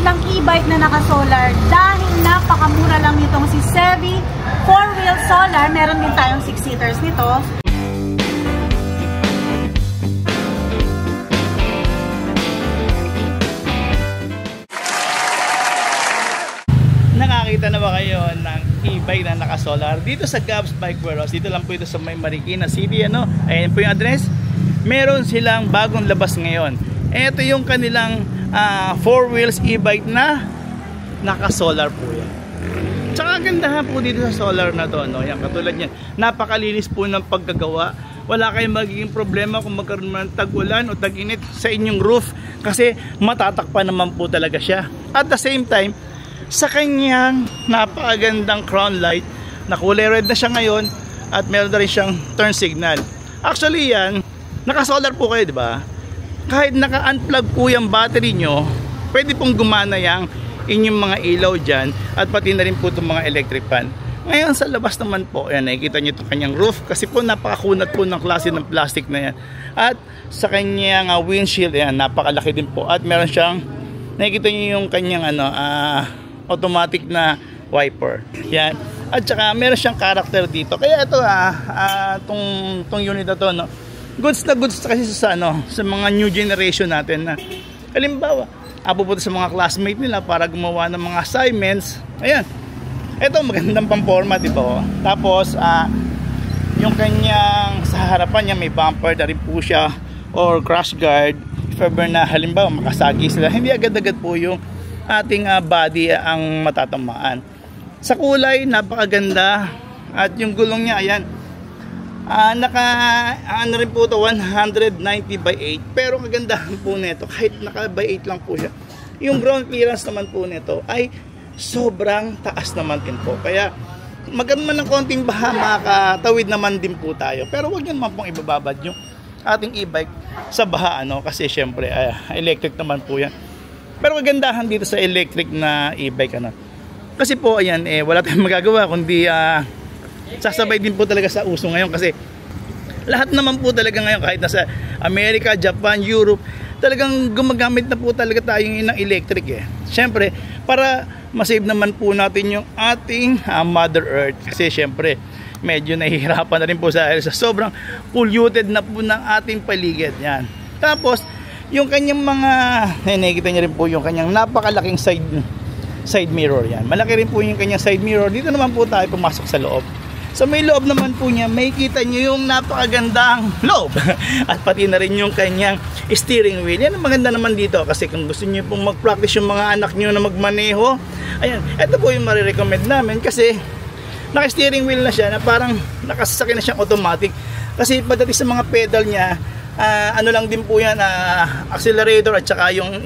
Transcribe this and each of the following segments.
ng e-bike na naka-solar dahil napakamura lang nitong si Sevi 4-wheel solar. Meron din tayong 6-seaters nito. Nakakita na ba kayo ng e-bike na naka-solar dito sa Gabs Bike Warehouse? Dito lang po ito sa may Marikina City, ano? Ayan po yung address. Meron silang bagong labas ngayon. Ito yung kanilang 4 wheels e-bike na naka-solar po yan. Tsaka gandahan po dito sa solar na to, no? Yan, katulad yan. Napakalinis po ng pagkagawa. Wala kayong magiging problema kung magkaroon man ng tag-ulan o tag-init sa inyong roof kasi matatakpan naman po talaga siya. At the same time, sa kanyang napakagandang crown light na kulay red na siya ngayon at meron na rin siyang turn signal. Actually yan, naka-solar po kayo, di ba? Kahit naka-unplug po yung battery nyo, pwede pong gumana yung inyong mga ilaw dyan at pati na rin po itong mga electric fan. Ngayon sa labas naman po, ayan, nakikita nyo itong kanyang roof kasi po napakakunat po ng klase ng plastic na yan. At sa kanyang windshield, ayan, napakalaki din po at meron siyang, nakikita nyo yung kanyang automatic na wiper. Yan. At saka meron siyang character dito. Kaya ito tong unit na to, no. Goods na goods kasi sa mga new generation natin na halimbawa, pupunta sa mga classmate nila para gumawa ng mga assignments. Ayan. Ito magandang pamporma, di ba? Tapos yung kanyang sa harapan niya may bumper na rin po siya or crash guard. If ever na halimbawa makasagi sila, hindi agad-agad po yung ating body ang matatamaan. Sa kulay, napakaganda. At yung gulong niya, ayan, rin po ito, 190 by 8. Pero kagandahan po nito, kahit naka by 8 lang po siya, yung ground clearance naman po nito ay sobrang taas naman din po. Kaya magkaroon man ng konting baha, makatawid naman din po tayo. Pero huwag nyo naman pong ibababad yung ating e-bike sa baha, kasi syempre electric naman po yan. Pero kagandahan dito sa electric na e-bike, kasi po ayan, wala tayong magagawa kundi sasabay din po talaga sa uso ngayon kasi lahat naman po talaga ngayon kahit nasa Amerika, Japan, Europe, talagang gumagamit na po talaga tayo ng electric Syempre, para masave naman po natin yung ating Mother Earth kasi syempre medyo nahihirapan na rin po sa sobrang polluted na po ng ating paligid. Yan. Tapos yung kanyang mga, nakikita niyo rin po yung kanyang napakalaking side mirror yan. Malaki rin po yung kanyang side mirror. Dito naman po tayo pumasok sa loob. Sa may loob naman po niya, may kita niyo yung napakagandang loob. At pati na rin yung kanyang steering wheel. Yan ang maganda naman dito kasi kung gusto niyo pong mag-practice yung mga anak niyo na magmaneho, ayan, ito po yung marirecommend namin kasi naka-steering wheel na siya na parang nakasasakyan na siyang automatic. Kasi pagdating sa mga pedal niya, lang din po yan, accelerator at saka yung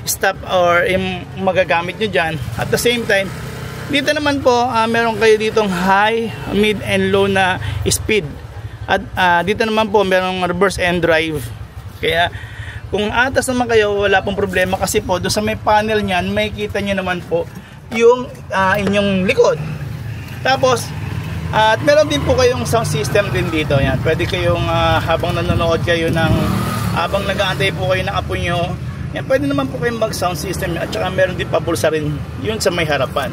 stop or yung magagamit nyo dyan. At the same time, dito naman po meron kayo ditong high, mid and low na speed. At dito naman po merong reverse and drive. Kaya kung atas naman kayo, wala pong problema kasi po doon sa may panel nyan, may kita nyo naman po yung inyong likod. Tapos at meron din po kayong sound system din dito. Yan. Pwede kayong habang nanonood kayo habang nag-aantay po kayo ng apo nyo, yan, pwede naman po kayong mag-sound system. At saka meron din pabulsa rin yun sa may harapan.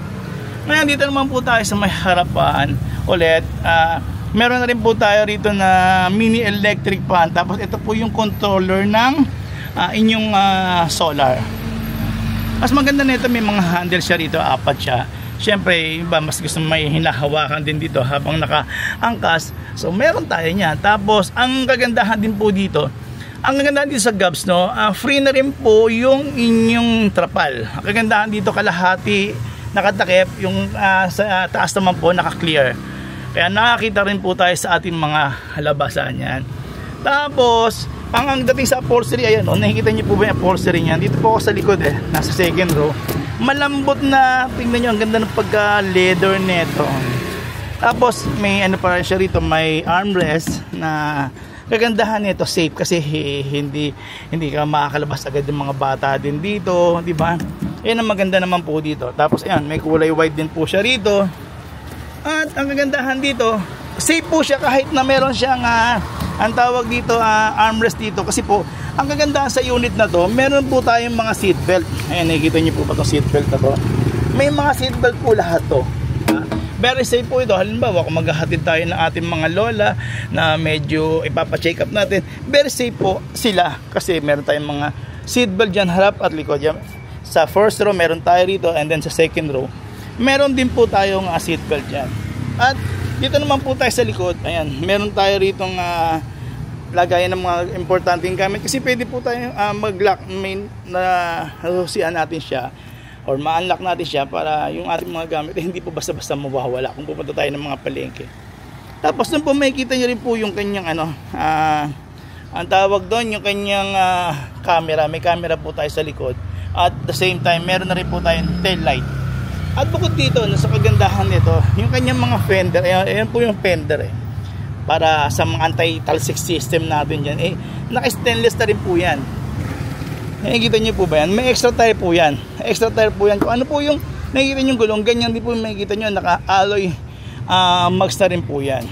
Ngayon dito naman po tayo sa may harapan ulit. Meron na rin po tayo rito na mini electric fan. Tapos ito po yung controller ng inyong solar. Mas maganda nito, may mga handle siya rito, 4 siya. Siyempre, iba mas gusto may hinahawakan din dito habang nakaangkas. So, meron tayo niya. Tapos, ang kagandahan din po dito, ang kagandahan dito sa Gabs, free na rin po yung inyong trapal. Ang kagandahan dito, kalahati nakatakip, yung sa taas naman po naka-clear. Kaya nakakita rin po tayo sa ating mga labasan yan. Tapos, ang dating sa upholstery, ayan, nakikita niyo po ba yung upholstery niyan? Dito po ako sa likod nasa second row. Malambot na, tingnan nyo, ang ganda ng pagka-leather nito. Tapos may pa rin siya rito, may armrest na kagandahan nito, safe kasi hindi ka makakalabas agad ng mga bata din dito, di ba? Yan ang maganda naman po dito. Tapos ayan, may kulay white din po siya rito. At ang kagandahan dito, safe po siya kahit na meron siyang ang tawag dito armrest dito kasi po Ang kagandahan sa unit na to, meron po tayong mga seatbelt. Ayan, nakikita niyo po ba itong seatbelt na to? May mga seatbelt po lahat to. Very safe po ito. Halimbawa, kung maghahatid tayo ng ating mga lola na medyo ipapacheck up natin, very safe po sila kasi meron tayong mga seatbelt dyan harap at likod. Sa first row meron tayo rito, and then sa second row meron din po tayong seatbelt dyan. At dito naman po tayo sa likod, ayan, meron tayo ritong lagayan ng mga importanteng gamit kasi pwede po tayo mag-lock na susian natin siya or ma-unlock natin siya para yung ating mga gamit hindi po basta-basta mawawala kung pupunta tayo ng mga palengke. Tapos doon po makikita nyo rin po yung kanyang ang tawag doon, yung kanyang camera. May camera po tayo sa likod. At the same time, meron na rin po tayong tail light. At bukod dito, sa kagandahan nito, yung kanyang mga fender, ayan po yung fender para sa mga anti-talsik system natin dyan, naka-stainless na rin po yan. Nakikita nyo po ba yan? May extra tire po yan. Extra tire po yan. Kung ano po yung nakikita nyo yung gulong, ganyan din po yung makikita nyo, naka-alloy mags na rin po yan.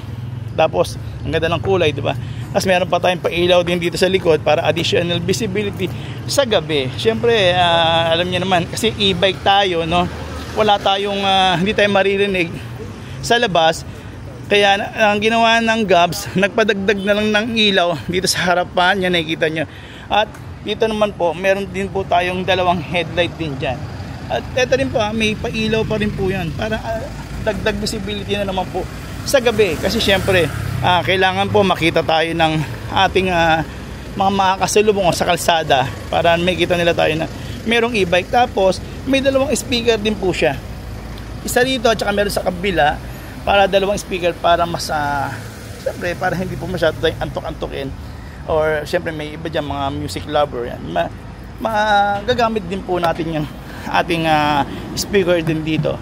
Tapos, ang ganda ng kulay, di ba? Tapos meron pa tayong pailaw din dito sa likod para additional visibility sa gabi. Siyempre, alam niyo naman, kasi e-bike tayo, no? Wala tayong, hindi tayo maririnig sa labas. Kaya ang ginawa ng Gabs, nagpadagdag na lang ng ilaw dito sa harapan, yan nakikita nyo. At dito naman po, meron din po tayong dalawang headlight din dyan. At ito rin po, may pailaw pa rin po yan para dagdag visibility na naman po sa gabi. Kasi syempre, kailangan po makita tayo ng ating mga makakasalubong sa kalsada para makita nila tayo na merong e-bike. Tapos, may dalawang speaker din po siya. Isa rito at saka meron sa kabila para dalawang speaker para mas siyempre para hindi po masyado tayong antok-antokin or siyempre may iba dyan mga music lover yan, magagamit din po natin yung ating speaker din dito.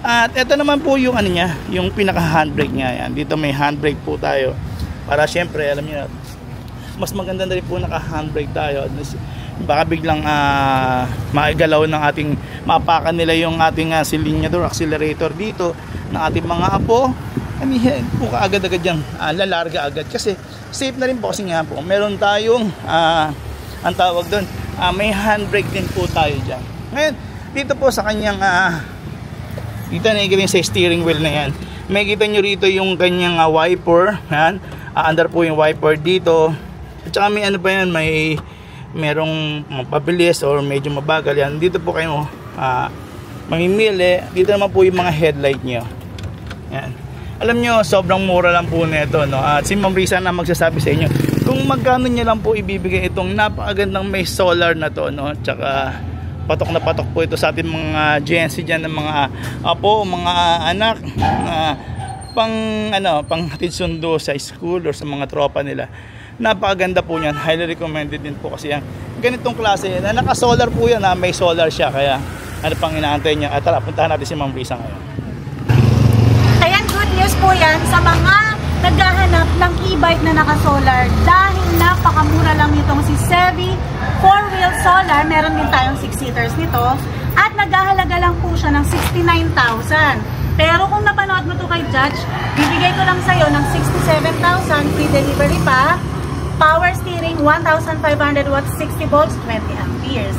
At ito naman po yung niya, yung pinaka handbrake niya yan. Dito may handbrake po tayo para siyempre alam niyo mas maganda na rin po naka handbrake tayo. Baka biglang maigalaw ng ating mapakan nila yung ating silinyador, accelerator dito ng ating mga apo. Po kaagad-agad yan, lalarga agad kasi safe na rin po kasi nga po meron tayong ang tawag doon, may handbrake din po tayo dyan. Ngayon dito po sa kanyang dito nakikita sa steering wheel na yan, makikita nyo rito yung kanyang wiper yan, under po yung wiper dito at saka may ano pa yan, merong mapabilis or medyo mabagal yan. Dito po kayo mamimili. Dito naman po yung mga headlight nyo yan. Alam nyo, sobrang mura lang po nito, no? At si Ma'am Risa na magsasabi sa inyo kung magkano nyo lang po ibibigay itong napakagandang may solar na to, no? Tsaka patok na patok po ito sa ating mga GNC dyan ng mga apo, mga anak pang hatid sundo sa school or sa mga tropa nila. Napakaganda po niyan, highly recommended din po kasi yan ganitong klase na naka-solar po yan, may solar siya, kaya ano pang inaantay niya. At tara, puntahan natin si Ma'am Risa ngayon. Ayan, good news po yan sa mga naghahanap ng e-bike na naka-solar dahil napakamura lang nitong si Sevi 4-wheel solar. Meron din tayong 6-seaters nito at naghahalaga lang po siya ng 69,000. Pero kung napanood mo to kay Judge, bibigay ko lang sa'yo ng 67,000, free delivery pa. Power steering, 1,500 watts, 60 volts, 20 amperes.